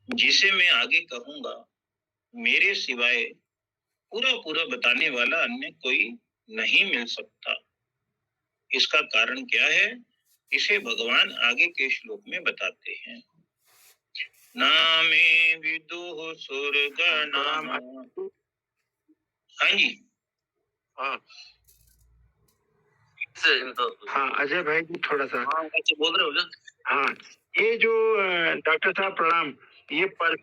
जिसे मैं आगे कहूंगा, मेरे सिवाय पूरा पूरा बताने वाला अन्य कोई नहीं मिल सकता। इसका कारण क्या है, इसे भगवान आगे के श्लोक में बताते हैं। नामे विदुः सुरगणः। हाँ जी। हाँ हाँ अजय भाई जी थोड़ा सा। हाँ, अच्छा बोल रहे हो ना। हाँ ये जो डॉक्टर साहब प्रणाम, ये पर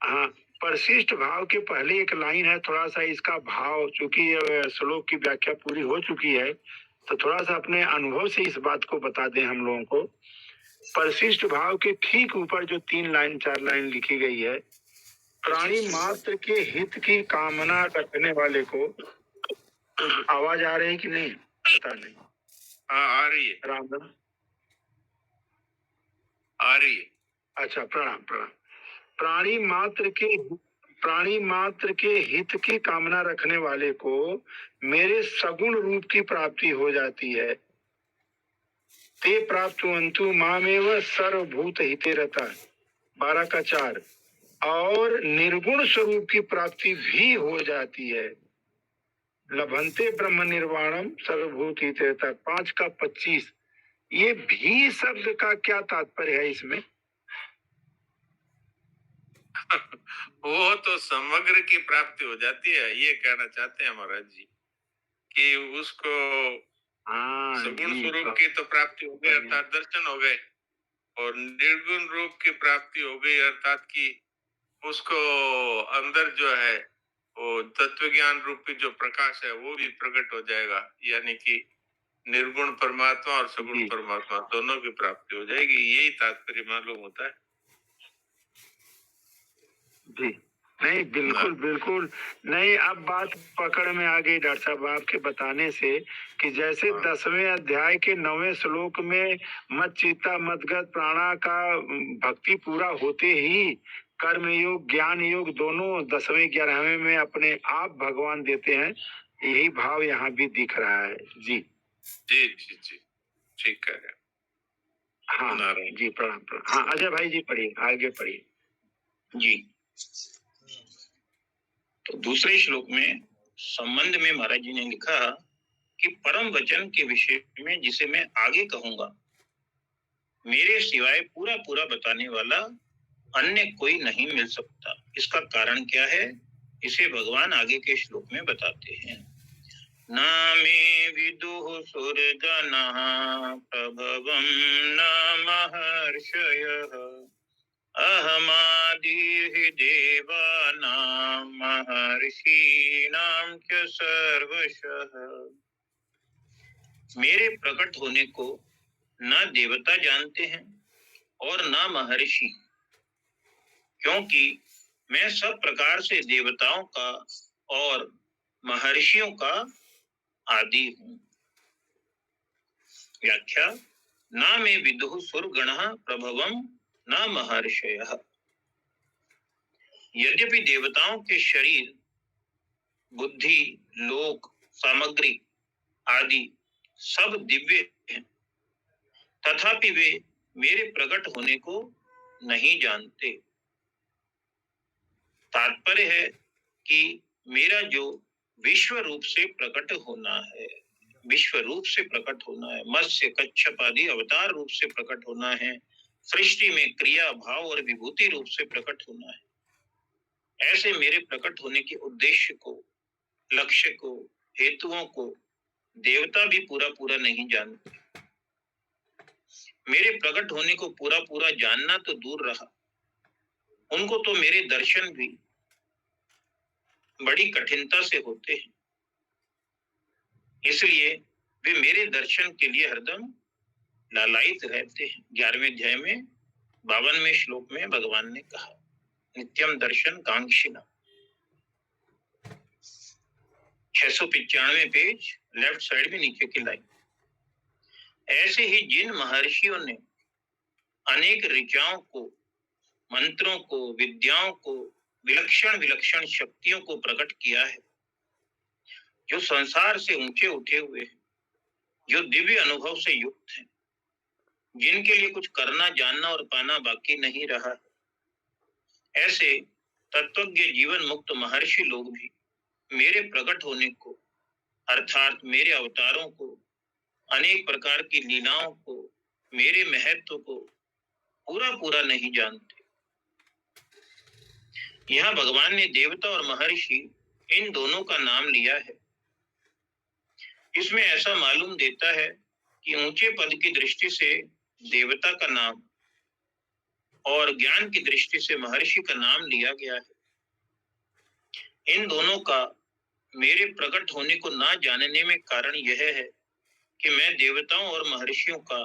हाँ परिशिष्ट भाव के पहले एक लाइन है, थोड़ा सा इसका भाव, चूंकि श्लोक की व्याख्या पूरी हो चुकी है तो थोड़ा सा अपने अनुभव से इस बात को बता दें हम लोगों को। परिशिष्ट भाव के ठीक ऊपर जो 3 लाइन 4 लाइन लिखी गई है, प्राणी मात्र के हित की कामना रखने वाले को, आवाज आ रही है कि नहीं पता नहीं। हाँ आ रही है, राम राम आ रही है। अच्छा प्रणाम प्रणाम। प्राणी मात्र के हित की कामना रखने वाले को मेरे सगुण रूप की प्राप्ति हो जाती है। ते प्राप्तवन्तु मामेव सर्वभूत हिते रता 12 का 4। और निर्गुण स्वरूप की प्राप्ति भी हो जाती है। लभंते ब्रह्म निर्वाणम सर्वभूत हिते रता 5 का 25। ये भी शब्द का क्या तात्पर्य है इसमें? वो तो समग्र की प्राप्ति हो जाती है, ये कहना चाहते हैं महाराज जी कि उसको सगुण स्वरूप की तो प्राप्ति हो गई अर्थात दर्शन हो गए, और निर्गुण रूप की प्राप्ति हो गई अर्थात कि उसको अंदर जो है वो तत्व ज्ञान रूपी जो प्रकाश है वो भी प्रकट हो जाएगा, यानी कि निर्गुण परमात्मा और सगुण परमात्मा दोनों की प्राप्ति हो जाएगी, यही तात्पर्य मालूम होता है जी। नहीं बिल्कुल बिल्कुल नहीं। अब बात पकड़ में आ गई डॉक्टर साहब आपके बताने से कि जैसे 10वें अध्याय के 9वें श्लोक में मत चित्ता मदगत प्राणा का भक्ति पूरा होते ही कर्म योग ज्ञान योग दोनों 10वें 11वें में अपने आप भगवान देते हैं, यही भाव यहाँ भी दिख रहा है। जी जी जी जी ठीक कह रहे हैं। हाँ जी प्रणाम प्रणाम। हाँ अजय भाई जी पढ़िए, आगे पढ़िए जी। तो दूसरे श्लोक में संबंध में महाराज जी ने लिखा कि परम वचन के विषय में जिसे मैं आगे कहूंगा, मेरे सिवाय पूरा पूरा बताने वाला अन्य कोई नहीं मिल सकता। इसका कारण क्या है, इसे भगवान आगे के श्लोक में बताते हैं। नामे विदुः सुरगणः प्रभवं न महर्षयः अहमादिर्हि देवानां महर्षीणां च सर्वशः। मेरे प्रकट होने को न देवता जानते हैं और न महर्षि, क्योंकि मैं सब प्रकार से देवताओं का और महर्षियों का आदि हूं। व्याख्या, ना में विदुः सुरगणः प्रभवं न महर्षयः। यद्यपि देवताओं के शरीर बुद्धि लोक सामग्री आदि सब दिव्य हैं, तथापि वे मेरे प्रकट होने को नहीं जानते। तात्पर्य है कि मेरा जो विश्व रूप से प्रकट होना है, विश्व रूप से प्रकट होना है, मत्स्य कच्छप आदि अवतार रूप से प्रकट होना है, सृष्टि में क्रिया भाव और विभूति रूप से प्रकट होना है, ऐसे मेरे प्रकट होने के उद्देश्य को, लक्ष्य को, हेतुओं को देवता भी पूरा पूरा नहीं जानते। मेरे प्रकट होने को पूरा पूरा जानना तो दूर रहा, उनको तो मेरे दर्शन भी बड़ी कठिनता से होते हैं। इसलिए वे मेरे दर्शन के लिए हरदम लालायित रहते हैं। 11वें अध्याय में 52वें श्लोक में भगवान ने कहा, नित्यम दर्शन कांक्षिना। 695 पेज लेफ्ट साइड में नीचे की लाइन। ऐसे ही जिन महर्षियों ने अनेक ऋचाओं को, मंत्रों को, विद्याओं को, विलक्षण विलक्षण शक्तियों को प्रकट किया है, जो संसार से ऊंचे उठे हुए हैं, जो दिव्य अनुभव से युक्त हैं, जिनके लिए कुछ करना जानना और पाना बाकी नहीं रहा, ऐसे तत्वज्ञ जीवन मुक्त महर्षि लोग भी मेरे प्रकट होने को अर्थात मेरे अवतारों को, अनेक प्रकार की लीलाओं को, मेरे महत्व को पूरा पूरा नहीं जानते। यहाँ भगवान ने देवता और महर्षि इन दोनों का नाम लिया है। इसमें ऐसा मालूम देता है कि ऊंचे पद की दृष्टि से देवता का नाम और ज्ञान की दृष्टि से महर्षि का नाम लिया गया है। इन दोनों का मेरे प्रकट होने को ना जानने में कारण यह है कि मैं देवताओं और महर्षियों का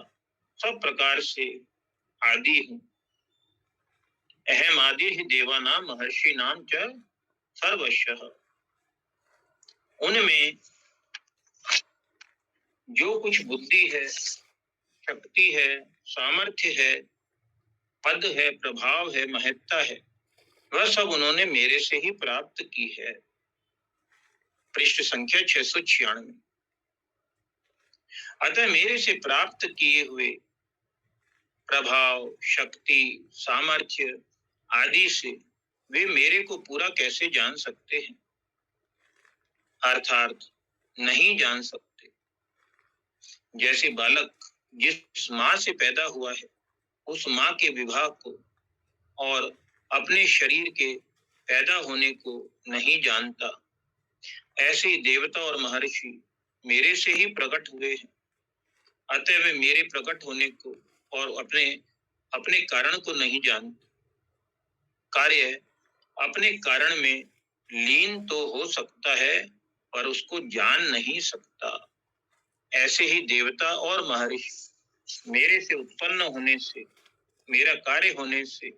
सब प्रकार से आदि हूँ। अहम आदि ही देवानाम महर्षि नाम च सर्वशः। उनमें जो कुछ बुद्धि है, शक्ति है, सामर्थ्य है, पद है, प्रभाव है, महत्ता है, वह सब उन्होंने मेरे से ही प्राप्त की है। पृष्ठ संख्या 696। अतः मेरे से प्राप्त किए हुए प्रभाव, शक्ति, सामर्थ्य आदि से वे मेरे को पूरा कैसे जान सकते हैं? अर्थात नहीं जान सकते। जैसे बालक जिस माँ से पैदा हुआ है उस माँ के विवाह को और अपने शरीर के पैदा होने को नहीं जानता, ऐसे ही देवता और महर्षि मेरे से ही प्रकट हुए हैं। अतः वे मेरे प्रकट होने को और अपने अपने कारण को नहीं जानते। कार्य अपने कारण में लीन तो हो सकता है पर उसको जान नहीं सकता। ऐसे ही देवता और महर्षि मेरे से उत्पन्न होने से, मेरा कार्य होने से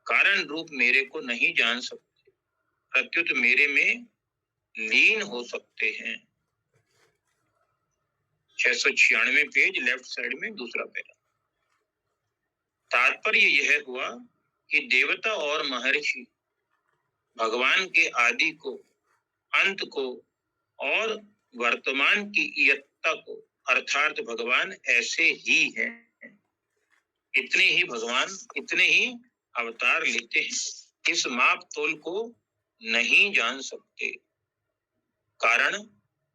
कारण रूप मेरे को नहीं जान सकते, प्रत्युत मेरे में लीन हो सकते हैं। 696 पेज, लेफ्ट साइड में दूसरा पैरा। तात्पर्य यह हुआ कि देवता और महर्षि भगवान के आदि को, अंत को और वर्तमान की इयत्ता को, अर्थात भगवान ऐसे ही हैं। इतने ही भगवान इतने ही अवतार लेते हैं, इस माप तोल को नहीं जान सकते। कारण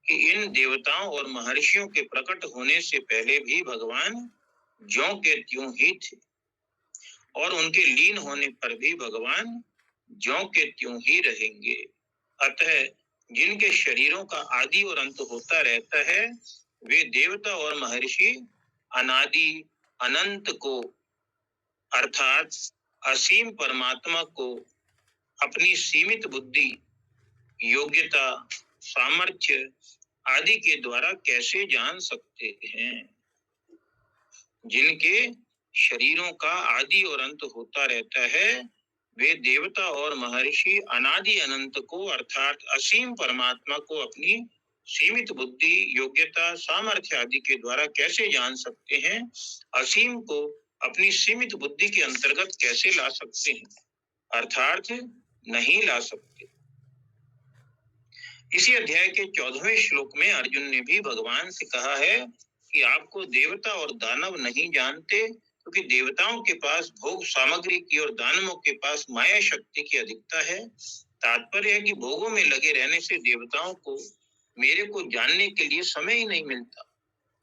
कि इन देवताओं और महर्षियों के प्रकट होने से पहले भी भगवान ज्यों के त्यों ही थे और उनके लीन होने पर भी भगवान ज्यों के त्यों ही रहेंगे। अतः जिनके शरीरों का आदि और अंत होता रहता है वे देवता और महर्षि अनादि अनंत को, अर्थात असीम परमात्मा को अपनी सीमित बुद्धि, योग्यता, सामर्थ्य आदि के द्वारा कैसे जान सकते हैं? जिनके शरीरों का आदि और अंत होता रहता है वे देवता और महर्षि अनादि अनंत को, अर्थात असीम परमात्मा को अपनी सीमित बुद्धि, योग्यता, सामर्थ्य आदि के द्वारा कैसे जान सकते हैं? असीम को अपनी सीमित बुद्धि के अंतर्गत कैसे ला सकते हैं? अर्थात नहीं ला सकते। इसी अध्याय के 14वें श्लोक में अर्जुन ने भी भगवान से कहा है कि आपको देवता और दानव नहीं जानते क्योंकि देवताओं के पास भोग सामग्री की और दानवों के पास माया शक्ति की अधिकता है। तात्पर्य है कि भोगों में लगे रहने से देवताओं को मेरे को जानने के लिए समय ही नहीं मिलता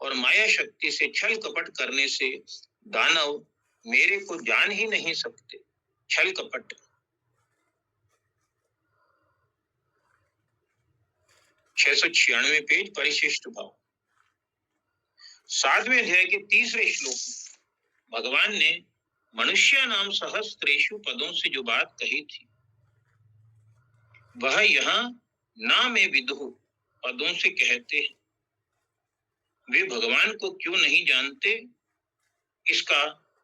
और माया शक्ति से छल कपट करने से दानव मेरे को जान ही नहीं सकते। छल कपट। 696 पेज, परिशिष्ट भाव। 7वें अध्याय के 3रे श्लोक में भगवान ने मनुष्य नाम सहस्त्रेषु पदों से जो बात कही थी वह यहाँ ना में विदुः पदों से कहते हैं। वे भगवान को क्यों नहीं जानते इसका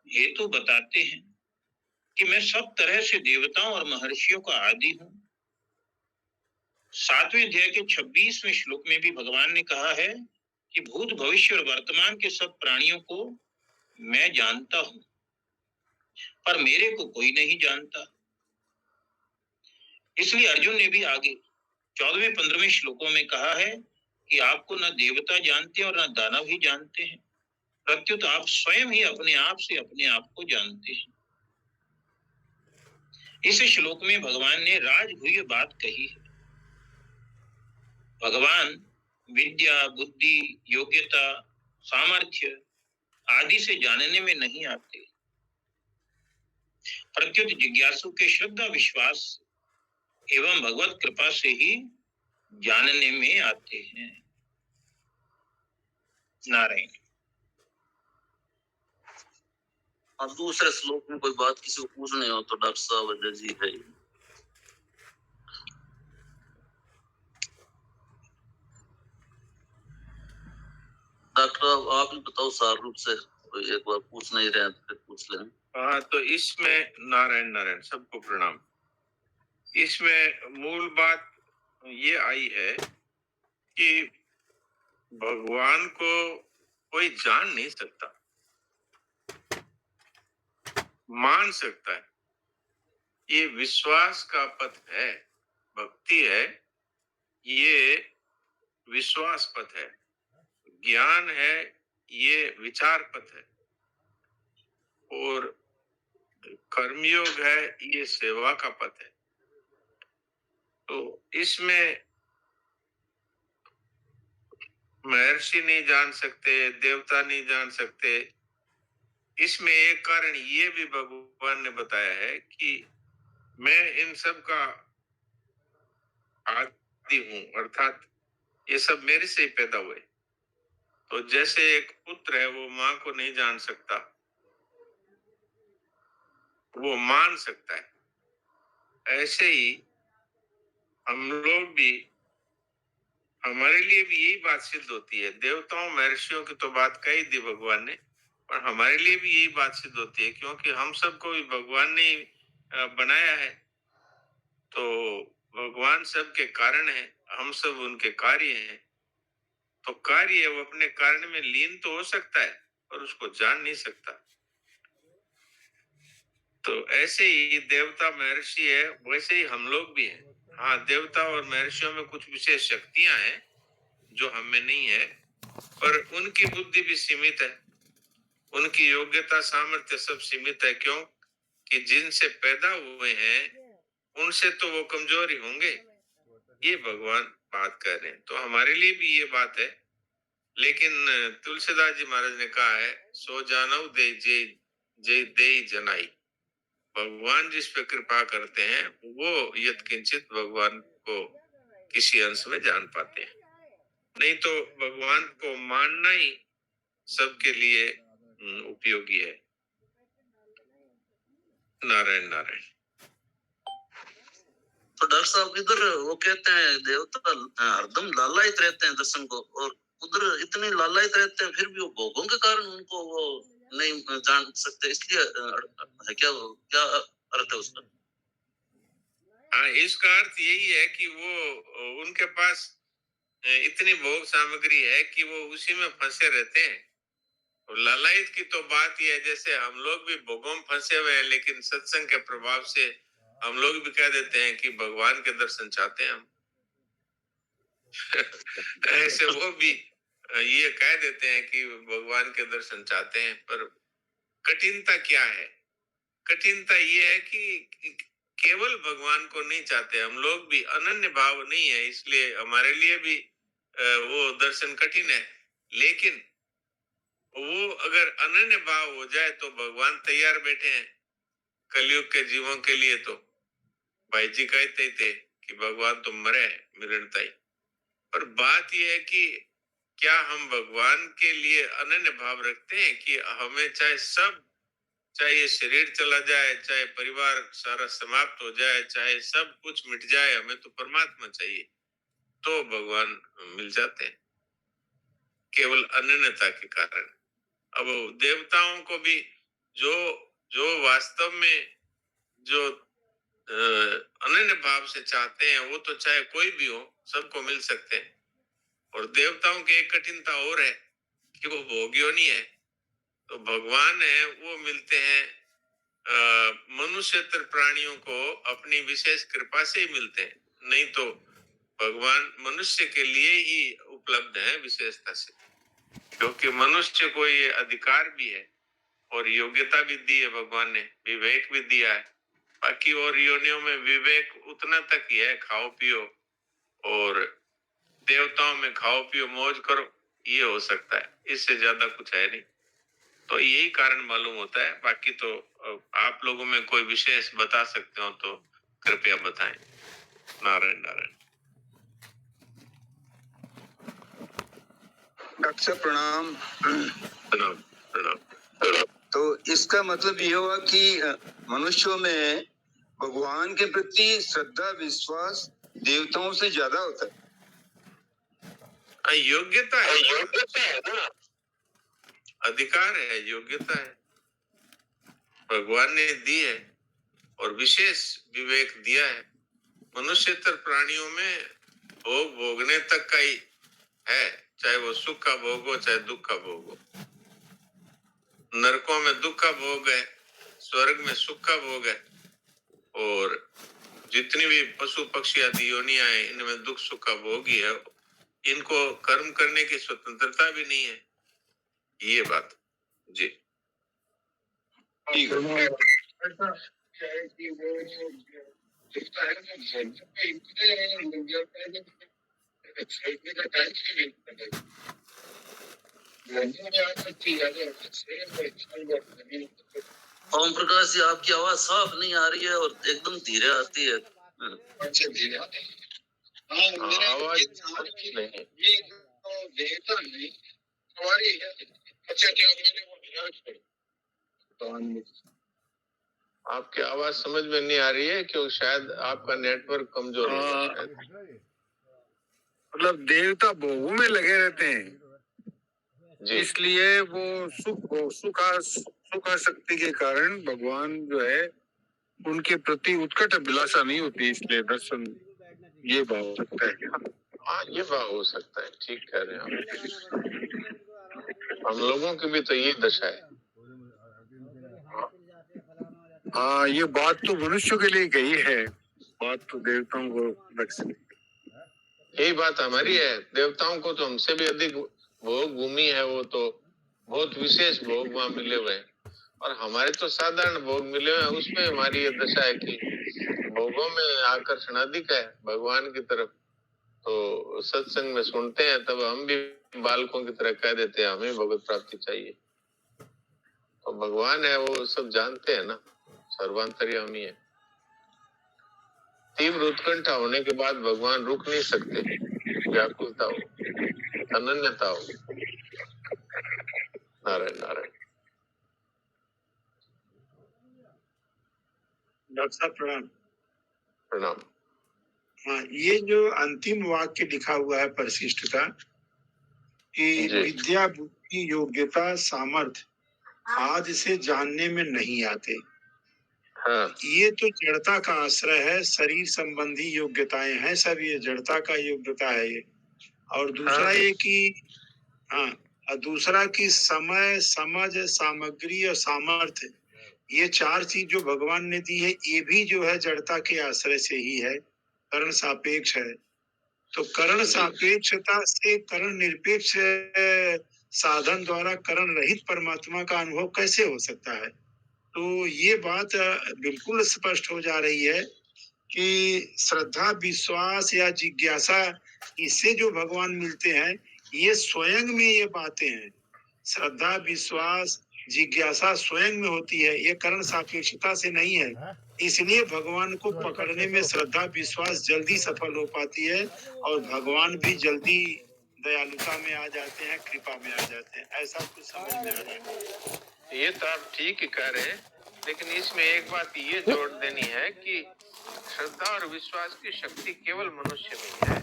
हेतु बताते हैं कि मैं सब तरह से देवताओं और महर्षियों का आदि हूं। 7वें अध्याय के 26वें श्लोक में भी भगवान ने कहा है कि भूत, भविष्य और वर्तमान के सब प्राणियों को मैं जानता हूं पर मेरे को कोई नहीं जानता। इसलिए अर्जुन ने भी आगे 14वें 15वें श्लोकों में कहा है कि आपको न देवता जानते और न दानव ही जानते हैं, प्रत्युत आप स्वयं ही अपने आप से अपने आप को जानते हैं। इस श्लोक में भगवान ने राजगुह्य बात कही है। भगवान विद्या, बुद्धि, योग्यता, सामर्थ्य आदि से जानने में नहीं आते, प्रत्युत जिज्ञासु के श्रद्धा, विश्वास एवं भगवत कृपा से ही जानने में आते हैं। नारायण। अब दूसरे श्लोक में कोई बात किसी को पूछनी हो तो डॉक्टर साहब अजय जी है। डॉक्टर आप बताओ सार रूप से, एक बार पूछना ही रहे फिर पूछ लें। हाँ, तो इसमें नारायण नारायण सबको प्रणाम। इसमें मूल बात ये आई है कि भगवान को कोई जान नहीं सकता, मान सकता है। ये विश्वास का पथ है, भक्ति है, ये विश्वास पथ है। ज्ञान है, ये विचार पथ है। और कर्मयोग है, ये सेवा का पथ है। तो इसमें महर्षि नहीं जान सकते, देवता नहीं जान सकते। इसमें एक कारण ये भी भगवान ने बताया है कि मैं इन सब का आदि हूं, अर्थात ये सब मेरे से ही पैदा हुए। तो जैसे एक पुत्र है, वो माँ को नहीं जान सकता, वो मान सकता है, ऐसे ही हम लोग भी, हमारे लिए भी यही बात सिद्ध होती है। देवताओं महर्षियों की तो बात कही दी भगवान ने, पर हमारे लिए भी यही बात सिद्ध होती है, क्योंकि हम सबको भी भगवान ने बनाया है। तो भगवान सबके कारण है, हम सब उनके कार्य हैं। तो कार्य वो अपने कारण में लीन तो हो सकता है, पर उसको जान नहीं सकता। तो ऐसे ही देवता महर्षि है, वैसे ही हम लोग भी हैं। हाँ, देवता और महर्षियों में कुछ विशेष शक्तियां हैं जो हमें नहीं है, पर उनकी बुद्धि भी सीमित है, उनकी योग्यता, सामर्थ्य सब सीमित है। क्यों कि जिनसे पैदा हुए हैं उनसे तो वो कमजोर ही होंगे। ये भगवान बात कर रहे हैं। तो हमारे लिए भी ये बात है। लेकिन तुलसीदास जी महाराज ने कहा है, सो जानव दे जे जे दे जनाई। भगवान जिस पे कृपा करते हैं वो यत्किंचित भगवान को किसी अंश में जान पाते हैं। नहीं तो भगवान को मानना ही सबके लिए उपयोगी है। नारायण नारायण। तो डॉक्टर साहब इधर वो कहते हैं देवता हरदम लालायित रहते हैं दर्शन को, और उधर इतने लालायित रहते हैं फिर भी वो भोगों के कारण उनको वो नहीं जान सकते, इसलिए है क्या, क्या अर्थ है उसका? हाँ, इसका अर्थ यही है कि वो उनके पास इतनी भोग सामग्री है कि वो उसी में फंसे रहते हैं। और लालायत की तो बात ही है, जैसे हम लोग भी भोगों में फंसे हुए हैं, लेकिन सत्संग के प्रभाव से हम लोग भी कह देते हैं कि भगवान के दर्शन चाहते हैं हम। ऐसे वो भी ये कह देते हैं कि भगवान के दर्शन चाहते हैं। पर कठिनता क्या है? कठिनता ये है कि केवल भगवान को नहीं चाहते, हम लोग भी अनन्य भाव नहीं है, इसलिए हमारे लिए भी वो दर्शन कठिन है। लेकिन वो अगर अनन्य भाव हो जाए तो भगवान तैयार बैठे हैं कलयुग के जीवों के लिए। तो भाई जी कहते थे कि भगवान तो मरे मिरणताई। पर बात यह है कि क्या हम भगवान के लिए अनन्य भाव रखते हैं कि हमें चाहे सब, चाहे ये शरीर चला जाए, चाहे परिवार सारा समाप्त हो जाए, चाहे सब कुछ मिट जाए, हमें तो परमात्मा चाहिए। तो भगवान मिल जाते हैं केवल अनन्यता के कारण। अब देवताओं को भी जो जो वास्तव में जो अनन्य भाव से चाहते हैं, वो तो चाहे कोई भी हो सबको मिल सकते हैं। और देवताओं की एक कठिनता और है कि वो भोग्यो नहीं है। तो भगवान है वो मिलते हैं मनुष्यतर प्राणियों को अपनी विशेष कृपा से ही मिलते हैं। नहीं तो भगवान मनुष्य के लिए ही उपलब्ध है विशेषता से, क्योंकि मनुष्य को ये अधिकार भी है और योग्यता भी दी है भगवान ने, विवेक भी दिया है। बाकी और योनियों में विवेक उतना तक ही है, खाओ पियो, और देवताओं में खाओ पियो मौज करो, ये हो सकता है, इससे ज्यादा कुछ है नहीं। तो यही कारण मालूम होता है। बाकी तो आप लोगों में कोई विशेष बता सकते हो तो कृपया बताएं। नारायण नारायण। डॉक्टर साहब प्रणाम। प्रणाम प्रणाम। तो इसका मतलब ये हुआ कि मनुष्यों में भगवान के प्रति श्रद्धा विश्वास देवताओं से ज्यादा होता है। योग्यता है, ना, अधिकार है, योग्यता है, भगवान ने दी है और विशेष विवेक दिया है। मनुष्यतर प्राणियों में भोग भोगने तक का ही है, चाहे वो सुख का भोग हो चाहे दुख का भोग हो। नरकों में दुख का भोग है, स्वर्ग में सुख का भोग है, और जितनी भी पशु पक्षी आदि योनियां हैं इनमें दुख सुख का भोग ही है। इनको कर्म करने की स्वतंत्रता भी नहीं है, ये बात जी। ठीक है। ओम प्रकाश जी, आपकी आवाज साफ नहीं आ रही है और एकदम धीरे आती है। अच्छा धीरे आते हैं। आवाज नहीं। ये जो देवता नहीं हमारी अच्छा क्या मैंने वो निराश कर आपकी आवाज समझ में नहीं आ रही है क्योंकि शायद आपका नेटवर्क कमजोर है। मतलब देवता भोगों में लगे रहते हैं जी। इसलिए वो सुखाशक्ति के कारण भगवान जो है उनके प्रति उत्कट अभिलाषा नहीं होती, इसलिए दर्शन ये भाव हो सकता है क्या? हाँ, ये भाव हो सकता है, ठीक कह रहे हैं आप। हम लोगों की भी तो यही दशा है। हाँ, ये बात तो मनुष्यों के लिए कही है, बात तो देवताओं को रख सकते। यही बात हमारी है। देवताओं को तो हमसे भी अधिक भोग भूमि है, वो तो बहुत विशेष भोग वहां मिले हुए हैं, और हमारे तो साधारण भोग मिले हुए हैं। उसमें हमारी ये दशा है कि भोगों में आकर्षण अधिक है भगवान की तरफ। तो सत्संग में सुनते हैं तब हम भी बालकों की तरह कह देते हैं हमें भगवत प्राप्ति चाहिए। तो भगवान है वो सब जानते हैं ना, सर्वांतर्यामी है। तीव्र उत्कंठा होने के बाद भगवान रुक नहीं सकते, व्याकुलता हो, अनन्यता हो। नारायण नारायण। डॉक्टर साहब प्रणाम। प्रणाम। हाँ, ये जो अंतिम वाक्य लिखा हुआ है परिशिष्ट का कि जी। विद्या बुद्धि योग्यता सामर्थ्य आज से जानने में नहीं आते। हाँ। ये तो जड़ता का आश्रय है, शरीर संबंधी योग्यताएं हैं सब, ये जड़ता का योग्यता है ये। और दूसरा हाँ। ये कि हाँ, और दूसरा कि समय समझ सामग्री और सामर्थ्य, ये चार चीज जो भगवान ने दी है ये भी जो है जड़ता के आश्रय से ही है, करण सापेक्ष है। तो करण सापेक्षता से करण निरपेक्ष साधन द्वारा करण रहित परमात्मा का अनुभव कैसे हो सकता है? तो ये बात बिल्कुल स्पष्ट हो जा रही है कि श्रद्धा विश्वास या जिज्ञासा इससे जो भगवान मिलते हैं ये स्वयं में ये बातें हैं। श्रद्धा विश्वास जिज्ञासा स्वयं में होती है, ये करण सापेक्षता से नहीं है। इसलिए भगवान को पकड़ने में श्रद्धा विश्वास जल्दी सफल हो पाती है और भगवान भी जल्दी दयालुता में आ जाते हैं, कृपा में आ जाते हैं। ऐसा कुछ समझ में आ रहा है। ये तो आप ठीक ही कह रहे हैं, लेकिन इसमें एक बात ये जोड़ देनी है कि श्रद्धा और विश्वास की शक्ति केवल मनुष्य में है।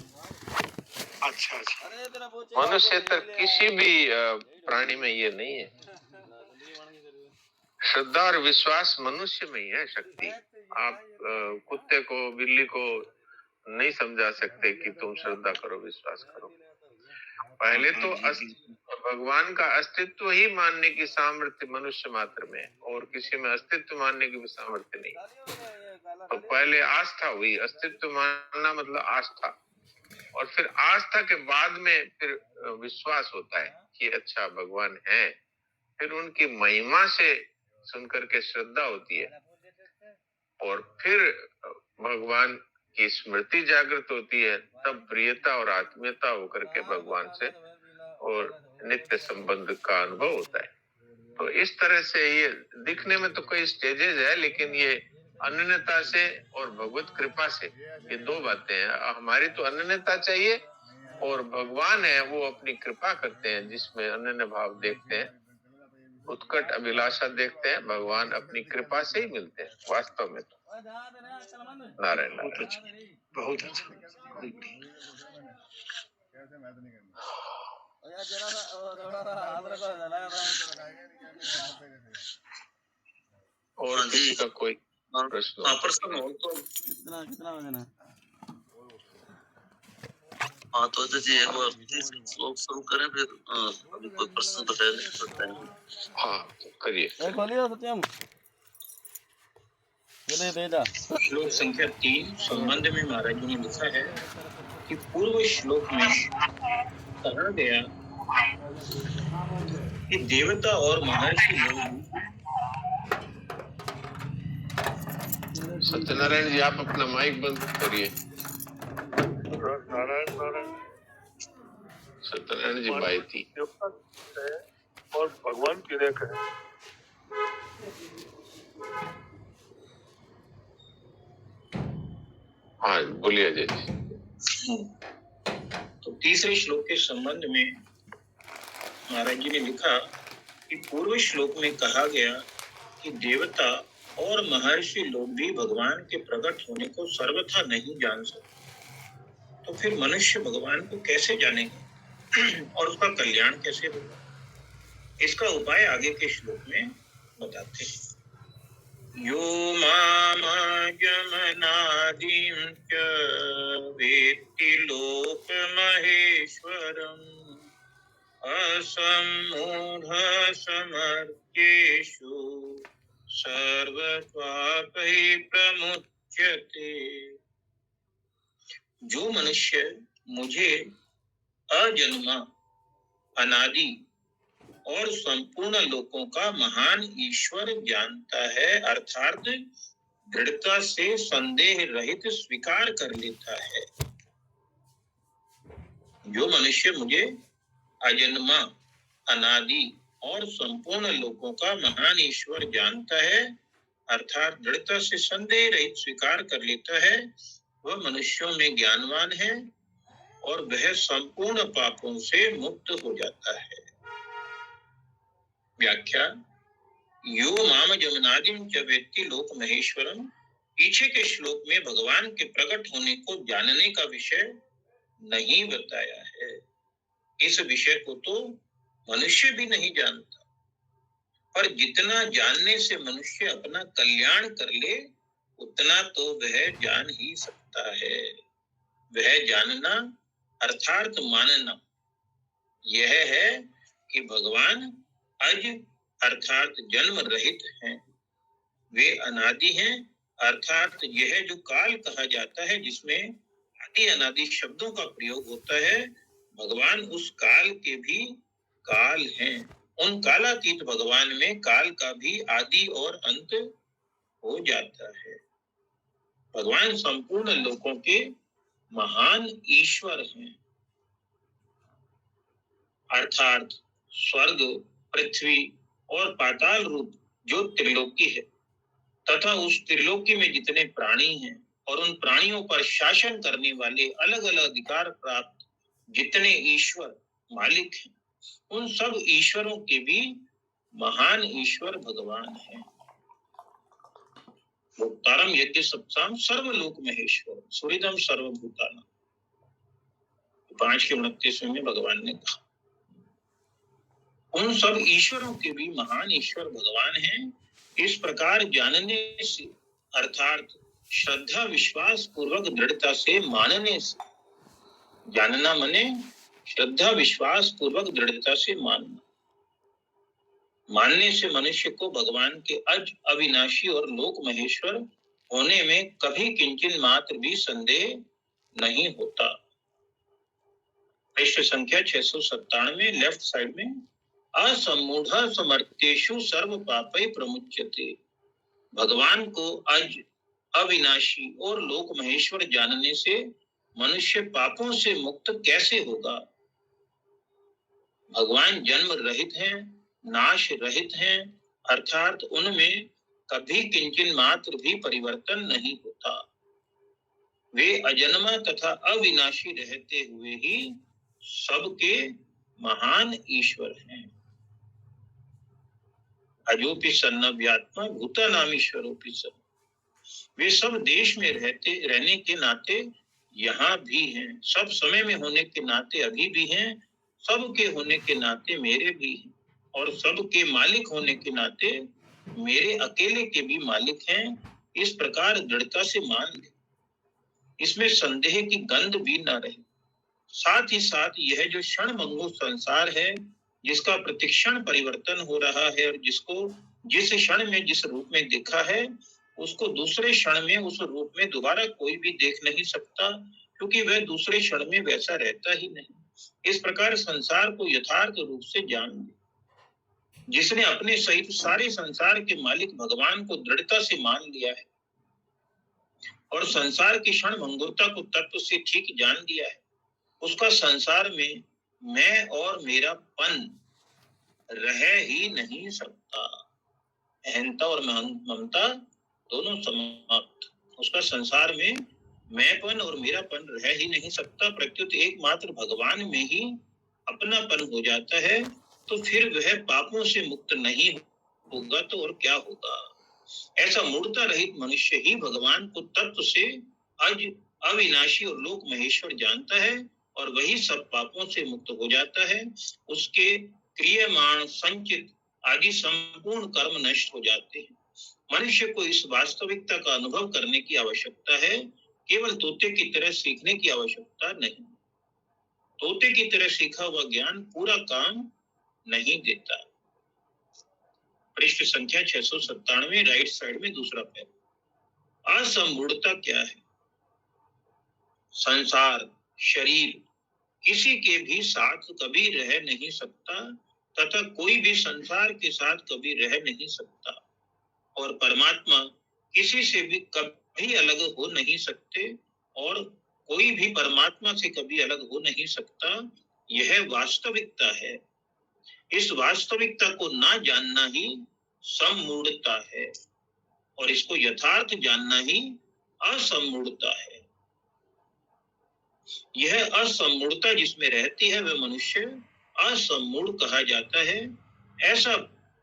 अच्छा अच्छा। मनुष्यतर किसी भी प्राणी में ये नहीं है। श्रद्धा और विश्वास मनुष्य में ही है शक्ति। आप कुत्ते को बिल्ली को नहीं समझा सकते कि तुम श्रद्धा करो विश्वास करो। पहले तो भगवान का अस्तित्व ही मानने की सामर्थ्य मनुष्य मात्र में है, और किसी में अस्तित्व मानने की भी सामर्थ्य नहीं। तो पहले आस्था हुई, अस्तित्व मानना मतलब आस्था, और फिर आस्था के बाद में फिर विश्वास होता है कि अच्छा भगवान है। फिर उनकी महिमा से सुनकर के श्रद्धा होती है। और फिर भगवान की स्मृति जागृत होती है, तब प्रियता और आत्मीयता होकर के भगवान से और नित्य संबंध का अनुभव होता है। तो इस तरह से ये दिखने में तो कई स्टेजेस है, लेकिन ये अनन्यता से और भगवत कृपा से ये दो बातें हैं। हमारी तो अनन्यता चाहिए और भगवान है वो अपनी कृपा करते हैं, जिसमें अनन्य भाव देखते हैं, उत्कट अभिलाषा देखते हैं। भगवान अपनी कृपा से ही मिलते हैं वास्तव में तो। नारायण बहुत अच्छा, बहुत अच्छा। और हाँ जी। किसी का कोई प्रश्न? हाँ, प्रश्न हो तो हाँ तो जी एक बार श्लोक शुरू करें, फिर अभी कोई प्रश्न तो है नहीं सकता है। हाँ तो करिए। श्लोक संख्या 3 संबंध में महाराज जी ने लिखा है कि पूर्व श्लोक में कहा गया कि देवता और महर्षि लोग। सत्यनारायण जी आप अपना माइक बंद करिए। नारायण नारायण सत्यनारायण जी बाई थी और भगवान की रेख है। हाँ बोलिए अजय जी। तो तीसरे श्लोक के संबंध में महाराज जी ने लिखा कि पूर्व श्लोक में कहा गया कि देवता और महर्षि लोग भी भगवान के प्रकट होने को सर्वथा नहीं जान सकते, तो फिर मनुष्य भगवान को कैसे जानेगा और उसका कल्याण कैसे होगा? इसका उपाय आगे के श्लोक में बताते हैं। यो मामजमनादिं च वेत्ति लोकमहेश्वरम् असम्मूढः समर्थ्येषु सर्वपापैः प्रमुच्यते। जो मनुष्य मुझे अजन्मा, अनादि और संपूर्ण लोकों का महान ईश्वर जानता है, अर्थात दृढ़ता से संदेह रहित स्वीकार कर लेता है। जो मनुष्य मुझे अजन्मा, अनादि और संपूर्ण लोकों का महान ईश्वर जानता है, अर्थात दृढ़ता से संदेह रहित स्वीकार कर लेता है, वह मनुष्यों में ज्ञानवान है और वह संपूर्ण पापों से मुक्त हो जाता है। व्याख्या। यो माम जमनादिम च वेत्ति लोक महेश्वरम। पीछे के श्लोक में भगवान के प्रकट होने को जानने का विषय नहीं बताया है। इस विषय को तो मनुष्य भी नहीं जानता, पर जितना जानने से मनुष्य अपना कल्याण कर ले, उतना तो वह जान ही सकता है। वह जानना अर्थात मानना यह है कि भगवान अज अर्थात जन्म रहित हैं, वे अनादि हैं, अर्थात यह जो काल कहा जाता है जिसमें आदि अनादि शब्दों का प्रयोग होता है, भगवान उस काल के भी काल हैं। उन कालातीत भगवान में काल का भी आदि और अंत हो जाता है। भगवान संपूर्ण लोकों के महान ईश्वर हैं, अर्थात स्वर्ग, पृथ्वी और पाताल रूप जो त्रिलोकी है, तथा उस त्रिलोकी में जितने प्राणी हैं और उन प्राणियों पर शासन करने वाले अलग अलग अधिकार प्राप्त जितने ईश्वर मालिक हैं, उन सब ईश्वरों के भी महान ईश्वर भगवान हैं। भोक्तारम यज्ञ सप्ताम सर्वलोक महेश्वर सुहृदम सर्वभूतानां, 5:29 में भगवान ने कहा। उन सब ईश्वरों के भी महान ईश्वर भगवान हैं। इस प्रकार जानने से अर्थात श्रद्धा विश्वास पूर्वक दृढ़ता से मानने से, जानना माने श्रद्धा विश्वास पूर्वक दृढ़ता से मानना, मानने से मनुष्य को भगवान के अज अविनाशी और लोक महेश्वर होने में कभी किंचन मात्र भी संदेह नहीं होता। पृष्ठ संख्या 697 लेफ्ट साइड में, असम्मूढ़ समर्थ्येषु सर्व पापै प्रमुच्यते। भगवान को अज अविनाशी और लोक महेश्वर जानने से मनुष्य पापों से मुक्त कैसे होगा? भगवान जन्म रहित हैं, नाश रहित हैं, अर्थात उनमें कभी किंचन मात्र भी परिवर्तन नहीं होता। वे अजन्मा तथा अविनाशी रहते हुए ही सबके महान ईश्वर हैं। अजोपि सन्नव्यात्मा भूतानामीश्वरोपि सन्। वे सब देश में रहने के नाते यहाँ भी हैं, सब समय में होने के नाते अभी भी हैं, सबके होने के नाते मेरे भी हैं, और सबके मालिक होने के नाते मेरे अकेले के भी मालिक हैं। इस प्रकार दृढ़ता से मान ले, इसमें संदेह की गंध भी न रहे। साथ ही साथ यह जो क्षण मंगू संसार है, जिसका प्रतिक्षण परिवर्तन हो रहा है और जिसको जिस क्षण में जिस रूप में देखा है, उसको दूसरे क्षण में उस रूप में दोबारा कोई भी देख नहीं सकता, क्योंकि वह दूसरे क्षण में वैसा रहता ही नहीं। इस प्रकार संसार को यथार्थ रूप से जान ले। जिसने अपने सहित सारे संसार के मालिक भगवान को दृढ़ता से मान लिया है और संसार की क्षण भंगुरता को तत्व से ठीक जान लिया है, उसका संसार में मैं और मेरा पन रह ही नहीं सकता। अहंता और ममता दोनों समाप्त। उसका संसार में मैंपन और मेरापन रह ही नहीं सकता, प्रत्युत एकमात्र भगवान में ही अपनापन हो जाता है। तो फिर वह पापों से मुक्त नहीं होगा तो और क्या होगा? ऐसा मूर्ता रहित मनुष्य ही भगवान को तत्व से अज अविनाशी और लोक महेश्वर जानता है, और वही सब पापों से मुक्त हो जाता है। उसके क्रियमाण संचित आदि संपूर्ण कर्म नष्ट हो जाते हैं। मनुष्य को इस वास्तविकता का अनुभव करने की आवश्यकता है, केवल तोते की तरह सीखने की आवश्यकता नहीं। तोते की तरह सीखा हुआ ज्ञान पूरा काम नहीं देता। पृष्ठ संख्या 697, राइट साइड में दूसरा पैरा। असंमूढ़ता क्या है? संसार शरीर किसी के भी साथ कभी रह नहीं सकता, तथा कोई भी संसार के साथ कभी रह नहीं सकता, और परमात्मा किसी से भी कभी अलग हो नहीं सकते, और कोई भी परमात्मा से कभी अलग हो नहीं सकता। यह वास्तविकता है। इस वास्तविकता को ना जानना ही सम्मूढ़ता है, और इसको यथार्थ जानना ही असम्मूढ़ता है। यह असम्मूढ़ता जिसमें रहती है वह मनुष्य असम्मूढ़ कहा जाता है। ऐसा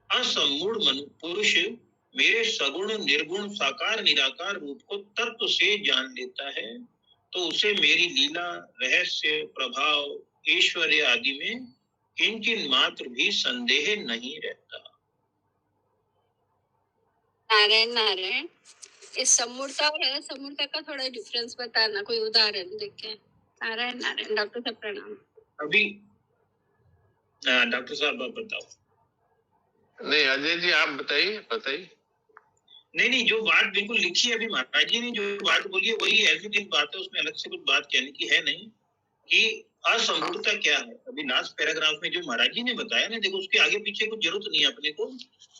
असम्मूढ़ पुरुष मेरे सगुण निर्गुण साकार निराकार रूप को तत्व से जान लेता है, तो उसे मेरी लीला रहस्य प्रभाव ऐश्वर्य आदि में किंचित मात्र भी संदेह नहीं रहता। नारायण नारायण। इस सम्मूढ़ता और असम्मूढ़ता का थोड़ा डिफरेंस बताना, कोई उदाहरण देके। नारायण नारायण। डॉक्टर साहब प्रणाम। अभी डॉक्टर साहब आप बताओ। नहीं अजय जी आप बताइए। नहीं, जो बात बिल्कुल लिखी है अभी महाराज जी ने जो बात बोली है वही ऐसी बात है, उसमें अलग से कुछ बात कहने की है नहीं। कि असंभूर्णता क्या है, अभी लास्ट पैराग्राफ में जो महाराज जी ने बताया ना, देखो उसके आगे पीछे कुछ जरूरत नहीं है अपने को।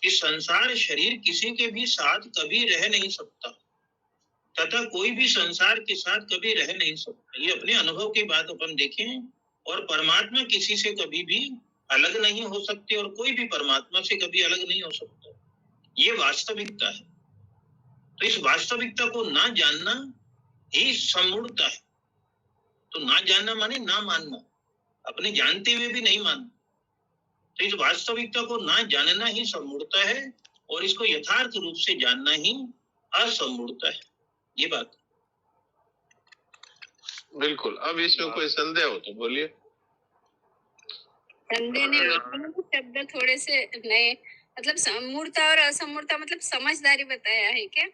कि संसार शरीर किसी के भी साथ कभी रह नहीं सकता, तथा कोई भी संसार के साथ कभी रह नहीं सकता। ये अपने अनुभव की बात अपन देखें। और परमात्मा किसी से कभी भी अलग नहीं हो सकते, और कोई भी परमात्मा से कभी अलग नहीं हो सकता। ये वास्तविकता है। तो इस वास्तविकता को ना जानना ही सम्मूढ़ता है। तो ना जानना माने ना मानना, अपने जानते हुए भी नहीं मानना। तो इस वास्तविकता को ना जानना ही सम्मूढ़ता है, और इसको यथार्थ रूप से जानना ही असम्मूढ़ता है। ये बात बिल्कुल। अब इसमें कोई संदेह हो तो बोलिए। संदेह नहीं, शब्द थोड़े से नए, मतलब सम्मूढ़ता और असम्मूढ़ता मतलब समझदारी बताया है क्या?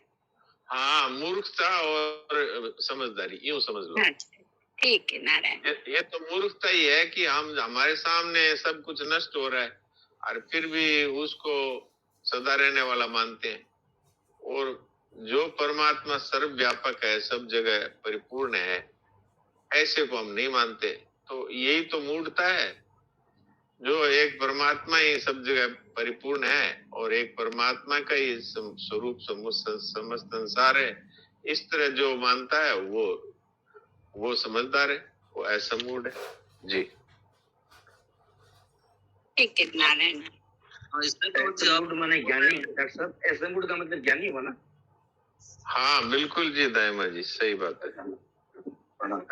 हाँ, मूर्खता और समझदारी, यूं समझ लो। ठीक है नारायण। ये तो मूर्खता ही है कि हम हमारे सामने सब कुछ नष्ट हो रहा है और फिर भी उसको सदा रहने वाला मानते हैं। और जो परमात्मा सर्वव्यापक है, सब जगह परिपूर्ण है, ऐसे को हम नहीं मानते। तो यही तो मूढ़ता है। जो एक परमात्मा ही सब जगह परिपूर्ण है और एक परमात्मा का ही स्वरूप समस्त संसार है, इस तरह जो मानता है वो समझदार है, वो ऐसा मूड है जी। ठीक है नारायण। हाँ, इसमें तो जी आप माने ज्ञानी डॉक्टर साहब, ऐसे मूड का मतलब ज्ञानी हुआ ना। हाँ बिल्कुल जी दाइमा जी, सही बात है।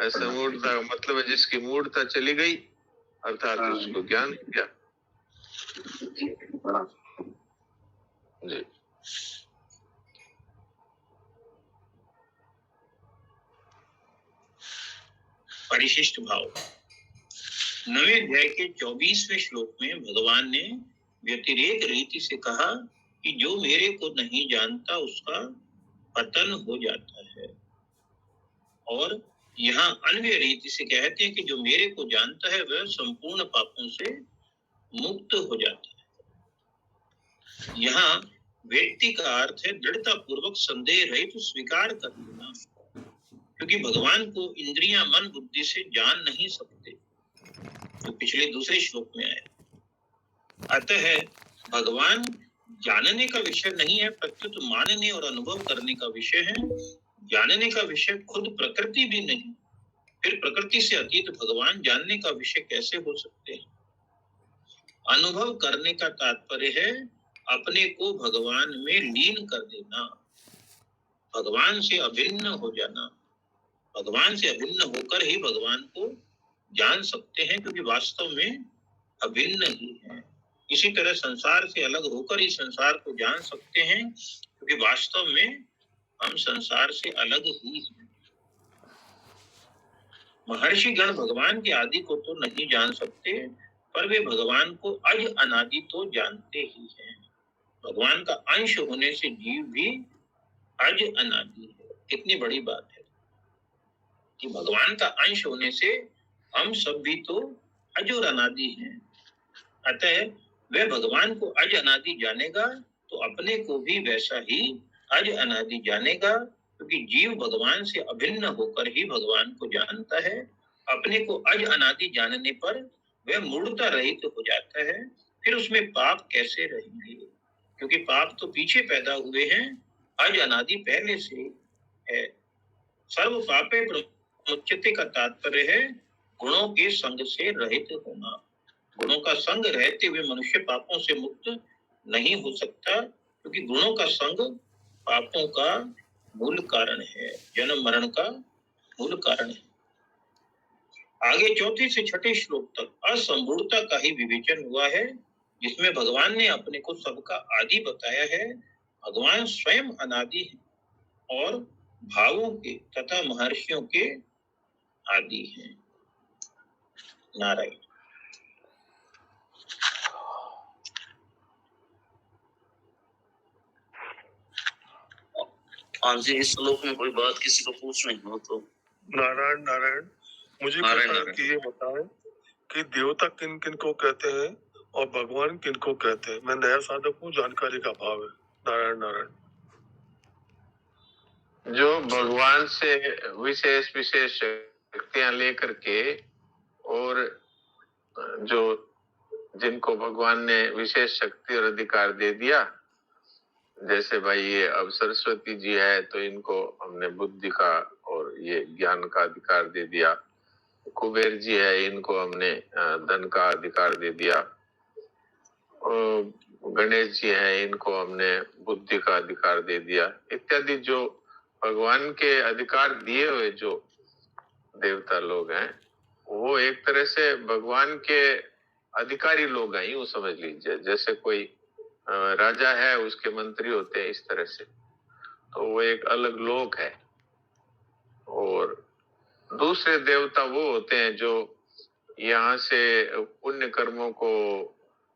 ऐसा मूर्ता मतलब है जिसकी मूर्ता चली गई, अर्थात उसको ज्ञान क्या जी। परिशिष्ट भाव। 9वें अध्याय के 24वें श्लोक में भगवान ने व्यतिरेक रीति से कहा कि जो मेरे को नहीं जानता उसका पतन हो जाता है, और यहाँ अन्य रीति से कहते हैं कि जो मेरे को जानता है वह संपूर्ण पापों से मुक्त हो जाता है। यहाँ व्यक्ति का अर्थ है दृढ़ता पूर्वक संदेह रहित तो स्वीकार कर लेना, क्योंकि भगवान को इंद्रियां मन बुद्धि से जान नहीं सकते, तो पिछले दूसरे श्लोक में आया। अतः भगवान जानने का विषय नहीं है, प्रत्युत मानने और अनुभव करने का विषय है। जानने का विषय खुद प्रकृति भी नहीं, फिर प्रकृति से अतीत भगवान जानने का विषय कैसे हो सकते हैं। अनुभव करने का तात्पर्य है अपने को भगवान में लीन कर देना, भगवान से अभिन्न हो जाना। भगवान से अभिन्न होकर ही भगवान को जान सकते हैं, क्योंकि वास्तव में अभिन्न ही है। इसी तरह संसार से अलग होकर ही संसार को जान सकते हैं, क्योंकि वास्तव में हम संसार से अलग ही हैं। महर्षि गण भगवान के आदि को तो नहीं जान सकते, पर वे भगवान को अज अनादि तो जानते ही हैं। भगवान का अंश होने से जीव भी अज अनादि है। कितनी बड़ी बात है कि भगवान का अंश होने से हम सब भी तो अज और अनादि हैं। अतः वह भगवान को अज अनादि जानेगा तो अपने को भी वैसा ही अज अनादि जानेगा, क्योंकि जीव भगवान से अभिन्न होकर ही भगवान को जानता है। अपने को अज अनादि जानने पर वह मूढ़ता रहित हो जाता है। फिर उसमें पाप कैसे रहेंगे, क्योंकि पाप तो पीछे पैदा हुए हैं, अज अनादि पहले से है। सर्व पापे प्रमुच्यते का तात्पर्य है गुणों के संग से रहित होना। गुणों का संग रहते हुए मनुष्य पापों से मुक्त नहीं हो सकता, क्योंकि गुणों का संग पापों का मूल कारण है, जन्म मरण का मूल कारण है। आगे चौथे से छठे श्लोक तक असंपूर्णता का ही विवेचन हुआ है, जिसमें भगवान ने अपने को सबका आदि बताया है। भगवान स्वयं अनादि है और भावों के तथा महर्षियों के आदि हैं। नारायण। हाँ जी, इस श्लोक में कोई बात किसी को पूछनी हो तो। नारायण नारायण, मुझे कि ये बताएं कि देवता किन किन को कहते हैं और भगवान किन को कहते हैं। मैं नया साधक हूँ, जानकारी का अभाव है। नारायण नारायण। जो भगवान से विशेष विशेष शक्तियां लेकर के और जो जिनको भगवान ने विशेष शक्ति और अधिकार दे दिया, जैसे भाई ये अब सरस्वती जी है तो इनको हमने बुद्धि का और ये ज्ञान का अधिकार दे दिया। कुबेर जी है, इनको हमने धन का अधिकार दे दिया। और गणेश जी हैं, इनको हमने बुद्धि का अधिकार दे दिया। इत्यादि जो भगवान के अधिकार दिए हुए जो देवता लोग हैं, वो एक तरह से भगवान के अधिकारी लोग हैं, यूं समझ लीजिए। जैसे कोई राजा है, उसके मंत्री होते हैं, इस तरह से। तो वो एक अलग लोक है। और दूसरे देवता वो होते हैं जो यहाँ से पुण्य कर्मों को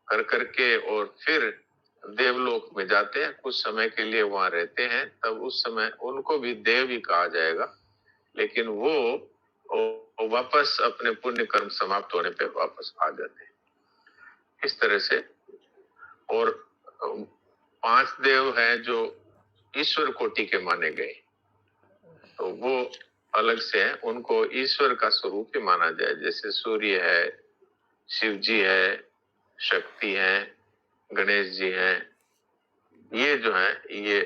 कर करके और फिर देवलोक में जाते हैं, कुछ समय के लिए वहां रहते हैं। तब उस समय उनको भी देव ही कहा जाएगा, लेकिन वो वापस अपने पुण्य कर्म समाप्त होने पे वापस आ जाते हैं, इस तरह से। और 5 देव हैं जो ईश्वर कोटि के माने गए, तो वो अलग से हैं, उनको ईश्वर का स्वरूप ही माना जाए। जैसे सूर्य है, शिव जी है, शक्ति है, गणेश जी हैं। ये जो है ये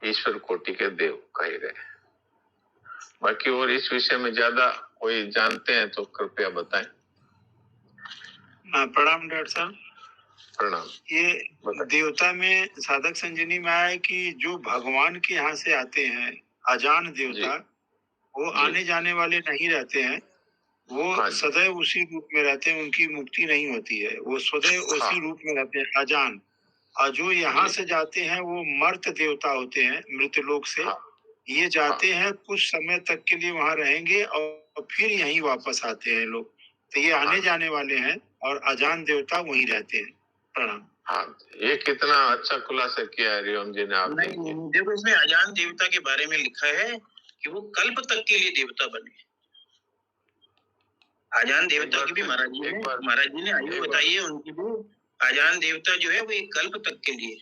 ईश्वर कोटि के देव कहे गए। बाकी और इस विषय में ज्यादा कोई जानते हैं तो कृपया बताएं। प्रणाम डॉक्टर साहब। प्रणाम। ये देवता में साधक संजनी में आया कि जो भगवान के यहाँ से आते हैं अजान देवता, वो आने जाने वाले नहीं रहते हैं, वो सदैव उसी रूप में रहते हैं, उनकी मुक्ति नहीं होती है, वो सदैव उसी रूप में रहते हैं अजान। और जो यहाँ से जाते हैं वो मर्त देवता होते हैं, मृत लोक से। ये जाते हैं कुछ समय तक के लिए वहां रहेंगे और फिर यहीं वापस आते हैं लोग। तो ये आने जाने वाले हैं और अजान देवता वहीं रहते हैं। प्रणाम। हाँ, ये कितना अच्छा खुलासा किया हरिओम जी ने आपने। देखो इसमें अजान देवता के बारे में लिखा है कि वो कल्प तक के लिए देवता बने। अजान देवता की भी महाराज जी ने आयु बताई है, उनकी भी अजान देवता जो है वो एक कल्प तक के लिए।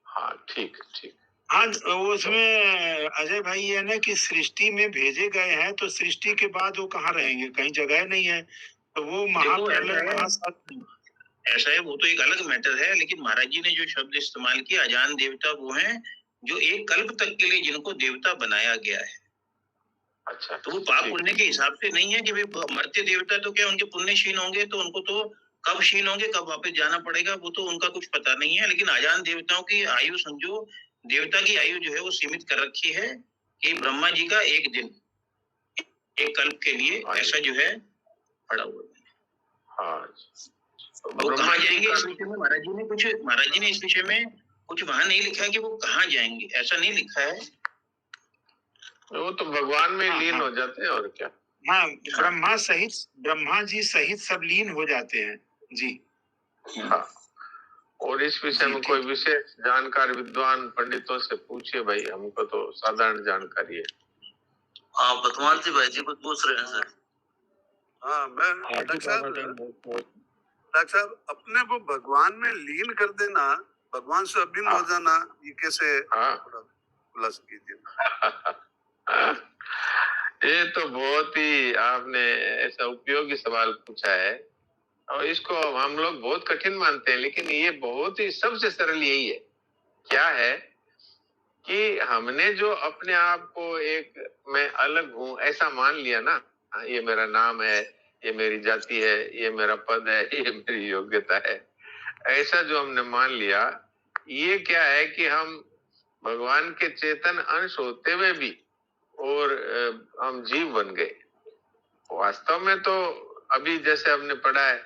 हाँ ठीक ठीक। हाँ, वो उसमें अजय भाई ये ना कि सृष्टि में भेजे गए हैं, तो सृष्टि के बाद वो कहाँ रहेंगे, कहीं जगह नहीं है, तो वो महाप्रलय ऐसा है, वो तो एक अलग मैटर है। लेकिन महाराज जी ने जो शब्द इस्तेमाल किया अजान देवता, वो हैं जो एक कल्प तक के लिए जिनको देवता बनाया गया है। अच्छा, तो वो पाप पुण्य के हिसाब से नहीं है कि भाई मर्त्य देवता तो क्या उनके पुण्य क्षीण होंगे, तो उनको तो कब क्षीण होंगे, कब वापस जाना पड़ेगा, वो तो उनका कुछ पता नहीं है। लेकिन अजान देवताओं की आयु समझो, देवता की आयु जो है वो सीमित कर रखी है कि ब्रह्मा जी का एक दिन एक कल्प के लिए ऐसा जो है पड़ा हुआ है। वो कहाँ जाएंगे इस विषय में महाराज जी ने इस विषय में कुछ वहां नहीं लिखा है कि वो कहाँ जाएंगे, ऐसा नहीं लिखा है। वो तो भगवान में लीन हो जाते हैं और क्या। हाँ, ब्रह्मा जी सहित सब लीन हो जाते हैं जी। हाँ, और इस विषय में कोई विशेष जानकार विद्वान पंडितों से पूछिए भाई, हमको तो साधारण जानकारी है। आप बतवाल जी भाई जी कुछ पूछ रहे हैं सर? हाँ, मैं डॉक्टर साहब अपने को भगवान में लीन कर देना, भगवान से अभिन्न हो जाना, ये कैसे खुलासा कीजिए। ये तो बहुत ही आपने ऐसा उपयोगी सवाल पूछा है, और इसको हम लोग बहुत कठिन मानते हैं, लेकिन ये बहुत ही सबसे सरल यही है। क्या है कि हमने जो अपने आप को एक मैं अलग हूं ऐसा मान लिया ना, ये मेरा नाम है, ये मेरी जाति है, ये मेरा पद है, ये मेरी योग्यता है, ऐसा जो हमने मान लिया, ये क्या है कि हम भगवान के चेतन अंश होते हुए भी और हम जीव बन गए। वास्तव में तो अभी जैसे हमने पढ़ा है,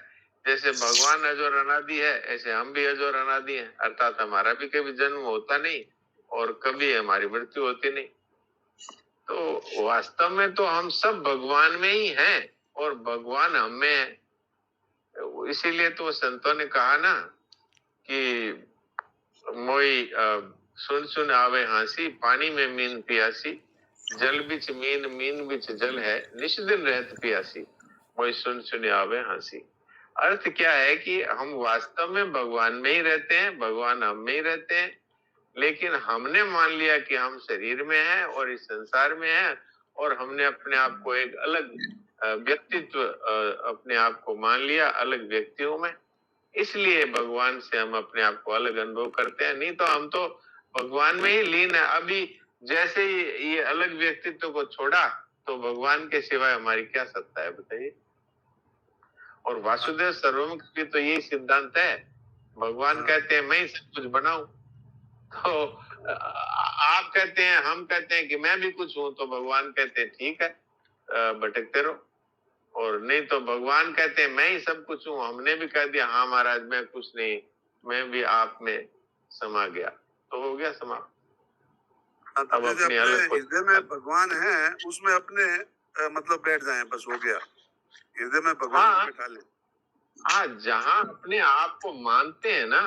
जैसे भगवान अजोर अनादि है, ऐसे हम भी अजोर अनादि हैं, अर्थात हमारा भी कभी जन्म होता नहीं और कभी हमारी मृत्यु होती नहीं। तो वास्तव में तो हम सब भगवान में ही हैं और भगवान हम में है। इसीलिए तो संतों ने कहा ना कि मोई सुन सुन आवे हांसी, पानी में मीन पियासी, जल बिच मीन मीन बिच जल है, निश दिन रहत पियासी, मोई सुन सुन आवे हांसी। अर्थ क्या है कि हम वास्तव में भगवान में ही रहते हैं, भगवान हम में ही रहते हैं, लेकिन हमने मान लिया कि हम शरीर में हैं और इस संसार में हैं, और हमने अपने आप को एक अलग व्यक्तित्व अपने आप को मान लिया, अलग व्यक्तियों में। इसलिए भगवान से हम अपने आप को अलग अनुभव करते हैं, नहीं तो हम तो भगवान में ही लीन है। अभी जैसे ही ये अलग व्यक्तित्व को छोड़ा तो भगवान के सिवाय हमारी क्या सत्ता है बताइए। और वासुदेव सर्वमुख की तो यही सिद्धांत है, भगवान कहते हैं मैं ही सब कुछ बनाऊं, तो आप कहते हैं, हम कहते हैं कि मैं भी कुछ हूं, तो भगवान कहते हैं ठीक है भटकते रहो। और नहीं तो भगवान कहते हैं मैं ही सब कुछ हूँ, हमने भी कह दिया हाँ महाराज मैं कुछ नहीं, मैं भी आप में समा गया, तो हो गया समाप्त। अब अपने हृदय में भगवान है, उसमें अपने मतलब बैठ जाए, बस हो गया, हृदय में भगवान को बिठा ले। हाँ, जहाँ अपने आप को मानते हैं ना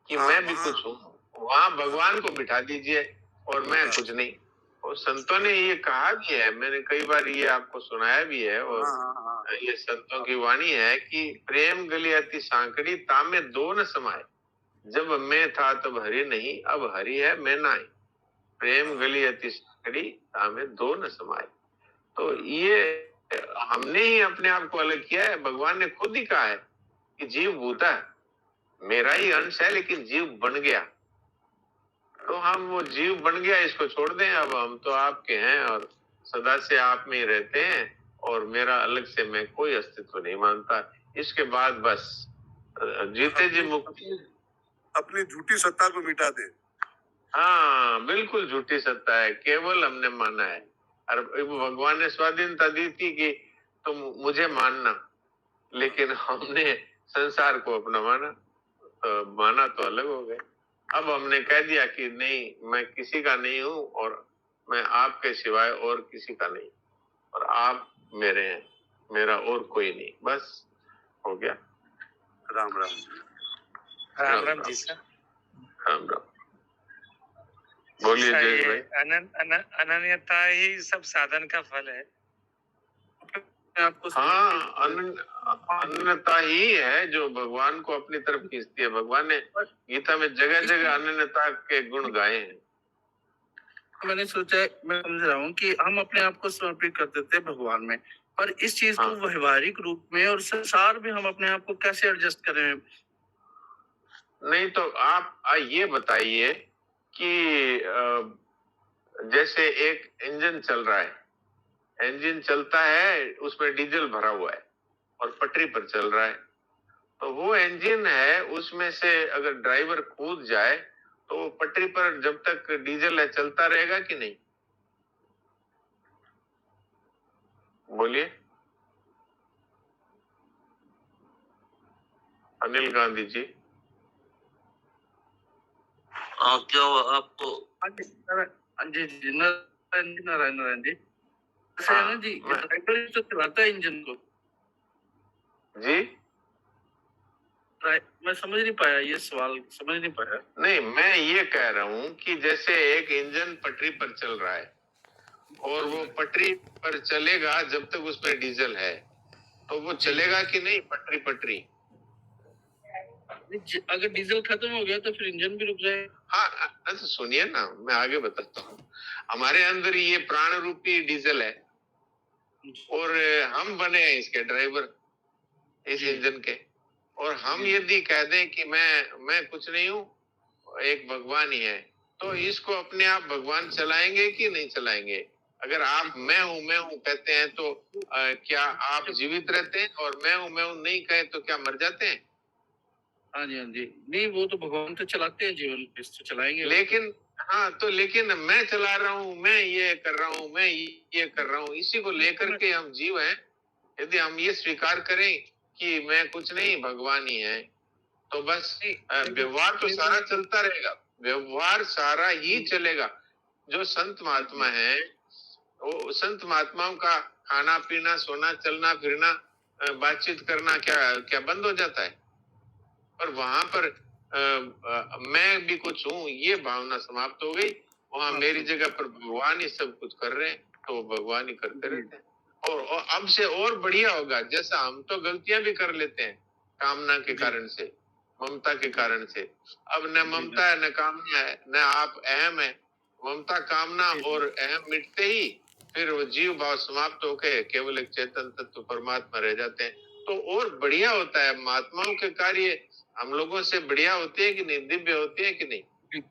कि मैं भी कुछ हूँ, वहाँ भगवान को बिठा दीजिए और मैं कुछ नहीं। और संतों ने ये कहा भी है, मैंने कई बार ये आपको सुनाया भी है, और ये संतों की वाणी है कि प्रेम गली अति सांकड़ी, तामे दो न समाये, जब मैं था तब हरि नहीं, अब हरि है मैं नाई, प्रेम गली अति सांकड़ी, तामे दो न समाये। तो ये हमने ही अपने आप को अलग किया है। भगवान ने खुद ही कहा है कि जीव भूता है, मेरा ही अंश है लेकिन जीव बन गया। तो हम वो जीव बन गया, इसको छोड़ दें, अब हम तो आपके हैं और सदा से आप में ही रहते हैं और मेरा अलग से मैं कोई अस्तित्व नहीं मानता। इसके बाद बस जीते जी मुक्ति, अपनी झूठी सत्ता को मिटा दे। हाँ बिल्कुल झूठी सत्ता है, केवल हमने माना है। और भगवान ने स्वाधीनता दी थी कि तुम मुझे मानना, लेकिन हमने संसार को अपना माना, तो माना तो अलग हो गए। अब हमने कह दिया कि नहीं, मैं किसी का नहीं हूं और मैं आपके सिवाय और किसी का नहीं, और आप मेरे हैं, मेरा और कोई नहीं, बस हो गया। राम राम। राम राम जी सर। राम राम। बोलिए जय भाई। अनन्यता ही सब साधन का फल है। आपको हाँ, अनन्यता ही है जो भगवान को अपनी तरफ खींचती है। भगवान ने गीता में जगह जगह अनन्यता के गुण गाए हैं। मैंने सोचा, मैं समझ रहा हूँ कि हम अपने आप को समर्पित कर देते हैं भगवान में, पर इस चीज को व्यवहारिक रूप में और संसार में हम अपने आप को कैसे एडजस्ट करें? नहीं तो आप ये बताइए कि जैसे एक इंजन चल रहा है, इंजन चलता है, उसमें डीजल भरा हुआ है और पटरी पर चल रहा है, तो वो इंजन है, उसमें से अगर ड्राइवर कूद जाए तो वो पटरी पर जब तक डीजल है चलता रहेगा कि नहीं? बोलिए अनिल गांधी जी। क्या हुआ आपको? जी जी नारायण जी, ऐसा है ना जी, ड्राइवर तो चलाता है इंजन को जी। मैं समझ नहीं पाया, ये सवाल समझ नहीं पाया। नहीं, मैं ये कह रहा हूँ कि जैसे एक इंजन पटरी पर चल रहा है और वो पटरी पर चलेगा जब तक उसमें डीजल है, तो वो चलेगा कि नहीं पटरी पटरी? अगर डीजल खत्म हो गया तो फिर इंजन भी रुक जाएगा। हाँ, अच्छा सुनिए ना, मैं आगे बताता हूँ। हमारे अंदर ये प्राण रूपी डीजल है और हम बने हैं इसके ड्राइवर, इस इंजन के, और हम यदि कह दें कि मैं कुछ नहीं हूँ, एक भगवान ही है, तो इसको अपने आप भगवान चलाएंगे कि नहीं चलाएंगे? अगर आप मैं हूँ कहते हैं तो क्या आप जीवित रहते हैं? और मैं हूँ नहीं कहे तो क्या मर जाते हैं? हाँ जी, हाँ जी। नहीं, वो तो भगवान तो चलाते हैं जीवन, तो चलाएंगे। लेकिन हाँ, तो लेकिन मैं चला रहा हूँ, मैं ये कर रहा हूँ, मैं ये कर रहा हूँ, इसी को लेकर के हम जीव हैं। यदि हम ये स्वीकार करें कि मैं कुछ नहीं, भगवान ही है, तो बस व्यवहार तो सारा चलता रहेगा, व्यवहार सारा ही चलेगा। जो संत महात्मा है, वो संत महात्माओं का खाना पीना, सोना, चलना फिरना, बातचीत करना क्या बंद हो जाता है? और वहां पर मैं भी कुछ हूँ, ये भावना समाप्त हो गई। वहां मेरी जगह पर भगवान ही सब कुछ कर रहे हैं, तो भगवान ही करते रहते हैं। और अब से और बढ़िया होगा। जैसा हम तो गलतियां भी कर लेते हैं कामना के कारण से, ममता के कारण से। अब न ममता है न कामना है, न आप अहम है। ममता, कामना और अहम मिटते ही फिर वो जीव भाव समाप्त होकर केवल एक चेतन तत्व परमात्मा रह जाते हैं। तो और बढ़िया होता है। महात्माओं के कार्य हम लोगों से बढ़िया होते हैं कि नहीं, दिव्य होते हैं कि नहीं?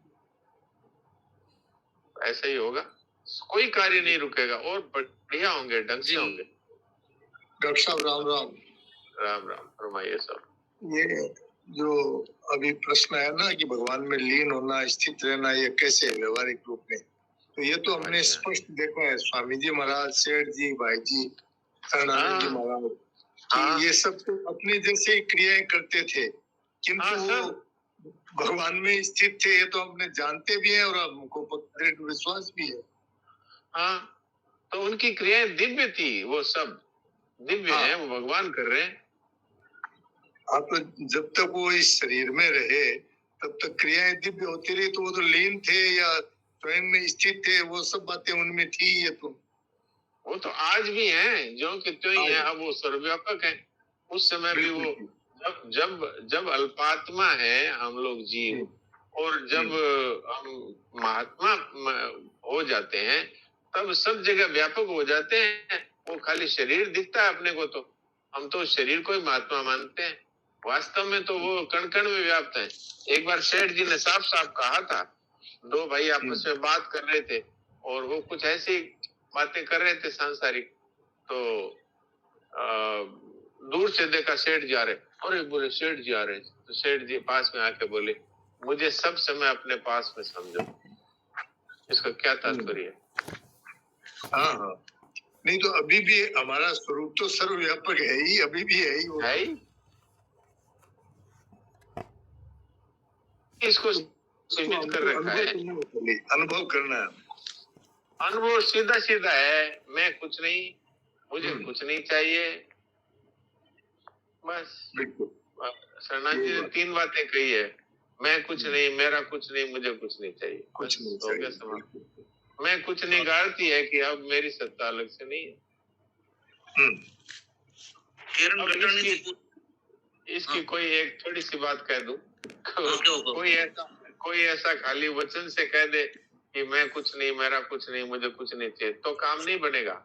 ऐसा ही होगा, कोई कार्य नहीं रुकेगा और बढ़िया होंगे, ढंग से होंगे। डॉक्टर साहब राम राम। राम राम, फरमाइए साहब। ये जो अभी प्रश्न है ना कि भगवान में लीन होना, स्थित रहना, ये कैसे है व्यवहारिक रूप में? तो ये तो हमने स्पष्ट देखा है, स्वामी जी महाराज, सेठ जी, भाई जी, शरणानंद जी महाराज, कि ये सब तो अपने जैसे ही क्रियाएं करते थे, किंतु वो भगवान में स्थित थे। ये तो हमने जानते भी हैं और हमको दृढ़ विश्वास भी है। हाँ, तो उनकी क्रियाएं दिव्य थी, वो सब दिव्य हैं, वो भगवान कर रहे हैं। आप जब तक वो इस शरीर में रहे तब तक क्रियाएं दिव्य होती रही, तो वो तो लीन थे या स्वयं में स्थित थे, वो सब बातें उनमें थी। ये तो वो तो आज भी हैं, जो कि त्यों ही है। अब वो सर्वव्यापक है। उस समय भी वो जब अल्पात्मा है हम लोग जीव, और जब हम महात्मा हो जाते हैं, तब सब जगह व्यापक हो जाते हैं। वो खाली शरीर दिखता है अपने को, तो हम तो शरीर को ही महात्मा मानते हैं। वास्तव में तो वो कण कण में व्याप्त है। एक बार सेठ जी ने साफ साफ कहा था दो भाई आपस में बात कर रहे थे और वो कुछ ऐसी बातें कर रहे थे सांसारिक, तो दूर से देखा सेठ जी आ रहे, और बोले सेठ जी आ रहे, तो सेठ जी पास में आके बोले मुझे सब समय अपने पास में समझो। इसका क्या तात्पर्य है? हाँ हाँ, नहीं तो अभी भी हमारा स्वरूप तो सर्वव्यापक है ही, अभी भी है ही वो, है ही। इसको सीमित कर रखा है, अनुभव करना है। अनुभव सीधा सीधा है, मैं कुछ नहीं, मुझे कुछ नहीं चाहिए, बस। शरणाजी जी ने 3 बातें कही है, मैं कुछ नहीं, मेरा कुछ नहीं, मुझे कुछ नहीं चाहिए, कुछ नहीं हो गया समाप्त। मैं कुछ नहीं का अर्थ ही है कि अब मेरी सत्ता अलग से नहीं है। इसकी कोई एक थोड़ी सी बात कह दूं, कोई ऐसा खाली वचन से कह दे कि मैं कुछ नहीं, मेरा कुछ नहीं, मुझे कुछ नहीं चाहिए, तो काम नहीं बनेगा।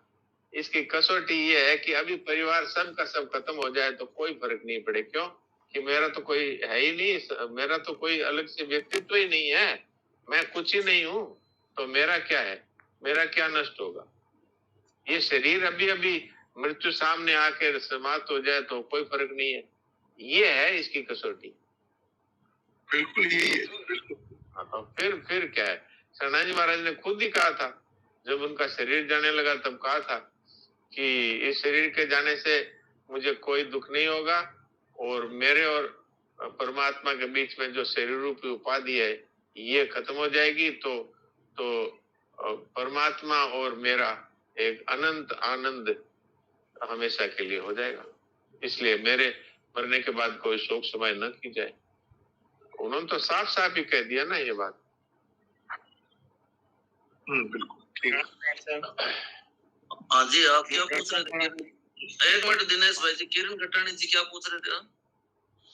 इसकी कसौटी ये है कि अभी परिवार सब का सब खत्म हो जाए तो कोई फर्क नहीं पड़े। क्यों? कि मेरा तो कोई है ही नहीं, मेरा तो कोई अलग से व्यक्तित्व ही नहीं है, मैं कुछ ही नहीं हूं, तो मेरा क्या है, मेरा क्या नष्ट होगा? ये शरीर अभी अभी मृत्यु सामने आकर समाप्त हो जाए तो कोई फर्क नहीं है। ये है इसकी कसौटी। बिल्कुल यही है। हाँ, तो फिर क्या है? शरणाजी महाराज ने खुद ही कहा था, जब उनका शरीर जाने लगा तब कहा था कि इस शरीर के जाने से मुझे कोई दुख नहीं होगा, और मेरे और परमात्मा के बीच में जो शरीर रूपी उपाधि है ये खत्म हो जाएगी, तो परमात्मा और मेरा एक अनंत आनंद हमेशा के लिए हो जाएगा। इसलिए मेरे मरने के बाद कोई शोक समाय न की जाए। उन्होंने तो साफ साफ ही कह दिया ना ये बात। बिल्कुल ठीक। हाँ जी, आप क्या पूछ रहे थे? एक मिनट दिनेश भाई जी, किरण घटानी जी क्या पूछ रहे थे?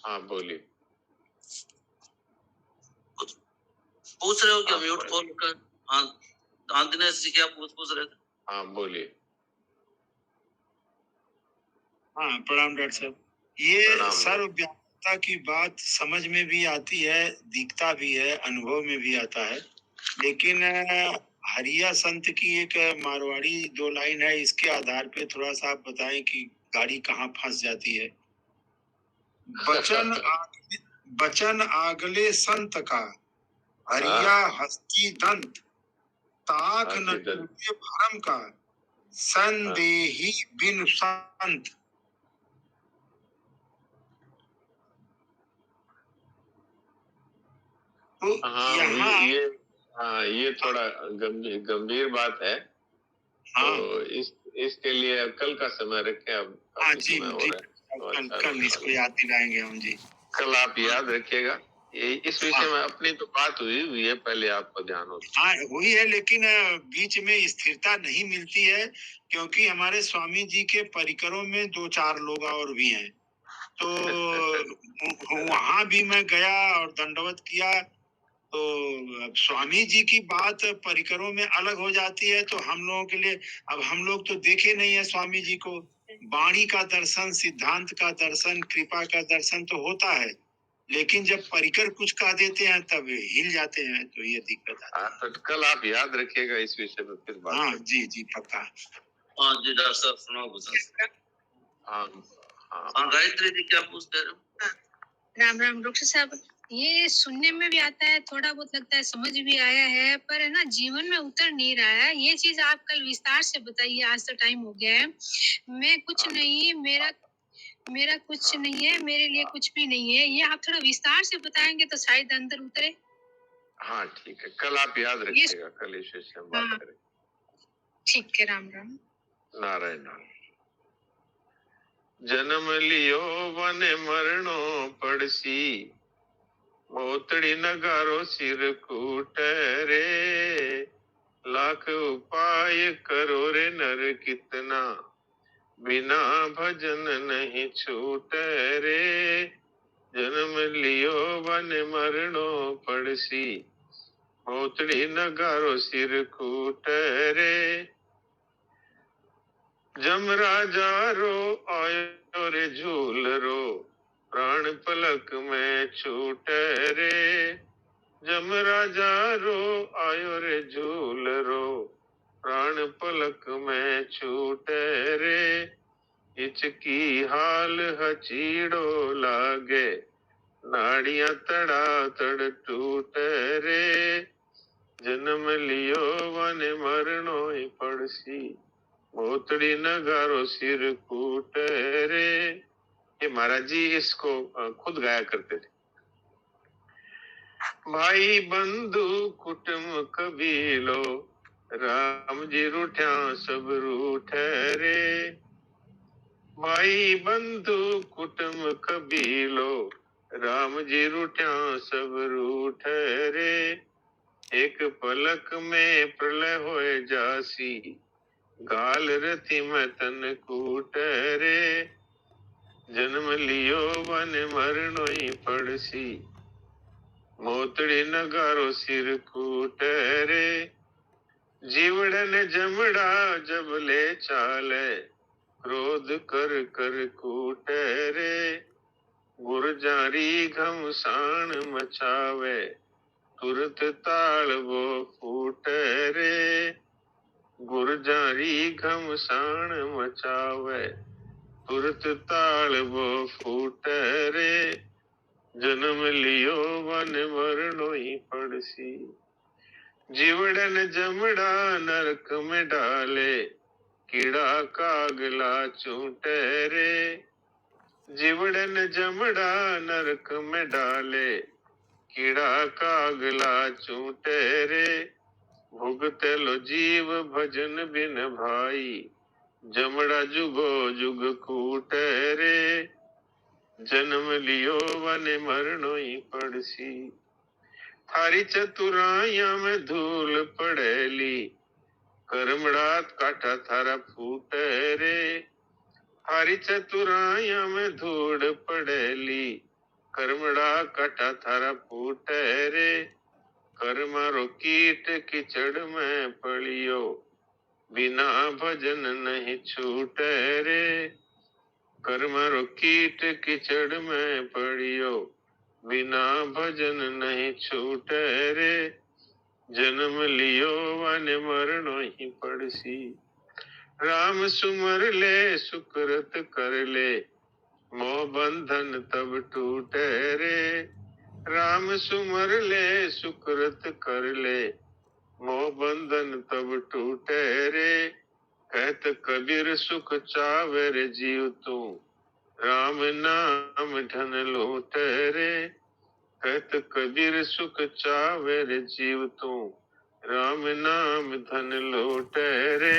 हाँ बोलिए। पूछ रहे हो क्या? म्यूट खोल कर। हाँ दिनेश जी क्या पूछ रहे थे? हाँ बोलिए। हाँ प्रणाम डॉक्टर साहब। ये सर्वव्यापकता की बात समझ में भी आती है, दिखता भी है, अनुभव में भी आता है, लेकिन हरिया संत की एक मारवाड़ी 2 लाइन है, इसके आधार पे थोड़ा सा आप बताएं कि गाड़ी कहाँ फंस जाती है। बचन आगले संत का, हरिया हस्ती दंत, ताक न टूटे भरम का, संदेही बिन संत। तो ये थोड़ा गंभीर बात है। हाँ। तो इसके लिए कल का समय रखें। अब हाँ जी, कल इसको याद दिलाएंगे हम जी। कल आप याद रखिएगा। इस विषय में अपनी तो बात हुई है, पहले आपको ध्यान हो। हाँ हुई है, लेकिन बीच में स्थिरता नहीं मिलती है, क्योंकि हमारे स्वामी जी के परिकरों में 2-4 लोग और भी हैं, तो वहां भी मैं गया और दंडवत किया, तो स्वामी जी की बात परिकरों में अलग हो जाती है। तो हम लोगों के लिए, अब हम लोग तो देखे नहीं है स्वामी जी को, वाणी का दर्शन, सिद्धांत का दर्शन, कृपा का दर्शन तो होता है, लेकिन जब परिकर कुछ कह देते हैं तब हिल जाते हैं, तो ये दिक्कत आती है। तो कल आप याद रखिएगा इस विषय में फिर बात। हाँ जी जी पक्का। हाँ जी डॉक्टर साहब सुनाओ। हाँ गायत्री जी क्या पूछते हैं? राम राम डॉक्टर साहब, ये सुनने में भी आता है, थोड़ा बहुत लगता है समझ भी आया है, पर है ना जीवन में उतर नहीं रहा है। ये चीज आप कल विस्तार से बताइए, आज तो टाइम हो गया है। मैं कुछ नहीं, मेरा कुछ नहीं है, मेरे लिए कुछ भी नहीं है, ये आप थोड़ा विस्तार से बताएंगे तो शायद अंदर उतरे। हाँ ठीक है, कल आप याद रखिएगा, कल इस विषय में बात करें। ठीक है, राम राम। नारायण नारायण। जन्म लियो वन मरणो पड़सी, मोतड़ी नगारो सिर कूट रे, लाख उपाय करो रे नर कितना, बिना भजन नहीं छूट रे। जन्म लियो वन मरणो पड़सी, मोतड़ी नगारो सिर कूट रे। जम राजा रो आयो रे झूल रो, प्राण पलक में छूट रे। जम राजा रो आयो रे झूल रो, प्राण पलक में छूटे रे, हिचकी हाल हचीड़ो लागे, नाड़ियां तड़ा तड़ टूटे रे, जन्म लियो वन मरणो ही पड़सी, मोतड़ी नगारो सिर कूटे रे। ये महाराज जी इसको खुद गाया करते थे। भाई बंधु कुटुंब कबीलो, राम जी रूठा सब रूठे रे, भाई बंधु कुटुंब कबीलो, राम जी रूठा सब रूठे रे, एक पलक में प्रलय होए जासी, गाल रथी में तन कूटे रे, जन्म लियो वन मरणो ही पड़सी, मोतड़ी नगारो सिर कूटे रे, जीवड़न जमड़ा जब ले चाले, क्रोध कर कर कूटे रे, गुरजारी घमसान मचावे, तुरत ताल वो फूटे रे, गुरजारी घमसान मचावे, तुरत ताल वो फूटे रे, जन्म लियो वन मरणो ही पड़सी, जीवड़न जमड़ा नरक में डाले, कीड़ा कागला चूटे रे, जीवड़न जमड़ा नरक में डाले, कीड़ा कागला चूटे रे, भुगते लो जीव भजन बिन भाई, जमड़ा जुगो जुग कूटे रे, जन्म लियो वन मरणो ही पड़सी, थारी चतुराइया में धूल पड़ेली, करमड़ात काटा थारा फूटे रे, थारी चतुराइया में धूल पड़ेली, करमड़ा काटा थारा फूटे रे, कर्मरो कीट कीचड़ में पड़ियो, बिना भजन नहीं छूटे रे, कर्मरो कीट कीचड़ में पड़ियो, बिना भजन नहीं छूटे रे, जन्म लियो वन मरणो ही पड़सी, राम सुमर ले सुकृत कर ले, मोह बंधन तब टूटे रे, राम सुमर ले सुकृत कर ले, मोह बंधन तब टूटे रे, कहत कबीर सुख चावे रे जीव तू, राम नाम धन लूटे रे, कहत कबीर सुख चावे रे जीव तू, राम नाम धन लूटे रे,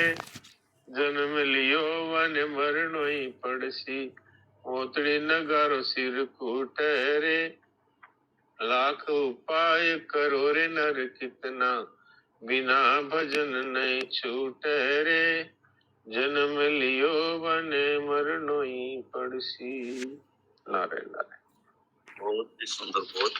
जन्म लियो वन मरणो ही पड़सी, मोतड़ी नगारो सिर कूटे रे, लाख उपाय करो रे नर कितना, बिना भजन नहीं छूटे रे, जन्म लियो वन मरणो ही पड़सी। नारायण नारायण। बहुत ही सुंदर, बहुत